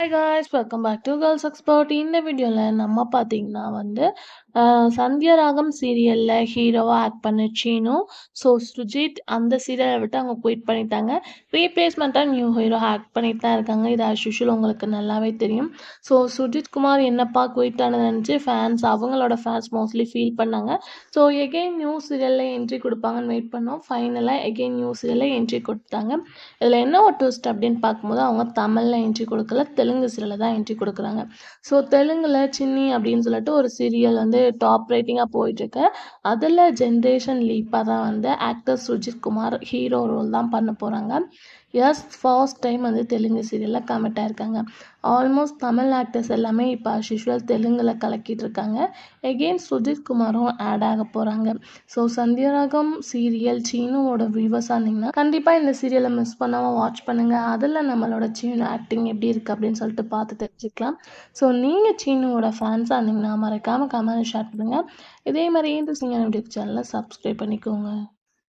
Hi guys, welcome back to Girls Expert. இந்த வீடியோவில் நம்ம பார்த்தீங்கன்னா சந்தியா ராகம் சீரியலில் ஹீரோவாக ஆக்ட் பண்ண சீனு. சுஜித் அந்த சீரியலை விட்டு அவங்க குயிட் பண்ணிட்டாங்க. ரீப்ளேஸ்மெண்ட்டாக நியூ ஹீரோ ஆக்ட் பண்ணிட்டு தான் இருக்காங்க. இது ஆஷுஷுவல் உங்களுக்கு நல்லாவே தெரியும். சுஜித் குமார் என்னப்பா குயிட் ஆனது நினச்சி அவங்களோட ஃபேன்ஸ் மோஸ்ட்லி ஃபீல் பண்ணாங்க. எகெயின் நியூ சீரியலில் என்ட்ரி கொடுப்பாங்கன்னு வெயிட் பண்ணோம். ஃபைனலாக எகெயின் நியூ சீரியலில் என்ட்ரி கொடுத்தாங்க. இதில் என்ன ஒரு ட்விஸ்ட் அப்படின்னு பார்க்கும்போது அவங்க தமிழில் என்ட்ரி கொடுக்கல, தெலுங்கு சீரியலில் தான் என்ட்ரி கொடுக்குறாங்க. தெலுங்கில் சின்னி அப்படின்னு சொல்லிட்டு ஒரு சீரியல் டாப் ரேட்டிங்காக போயிட்டுருக்கு. அதில் ஜென்ரேஷன் லீப்பாக தான் actor Sujith Kumar hero role தான் பண்ண போகிறாங்க. ஃபர்ஸ்ட் டைம் தெலுங்கு சீரியலில் கமிட் ஆயிருக்காங்க. ஆல்மோஸ்ட் தமிழ் ஆக்டர்ஸ் எல்லாமே இப்போ யூஷுவல் தெலுங்கில் கலக்கிட்டு இருக்காங்க. எகெயின் சுஜித் குமாரும் ஆட் ஆக போகிறாங்க. சந்தியராகம் சீரியல் சீனுவோட வியூவர்ஸாக இருந்தீங்கன்னா கண்டிப்பாக இந்த சீரியலை மிஸ் பண்ணாமல் வாட்ச் பண்ணுங்கள். அதில் நம்மளோட சீனு ஆக்டிங் எப்படி இருக்குது அப்படின்னு சொல்லிட்டு பார்த்து தெரிஞ்சுக்கலாம். நீங்கள் சீனுவோட ஃபேன்ஸாக இருந்தீங்கன்னா மறக்காமல் கமெண்ட் ஷேர் பண்ணுங்கள். இதே மாதிரி இன்ட்ரெஸ்டிங்கான யூடியூப் சேனலை சப்ஸ்கிரைப் பண்ணிக்கோங்க.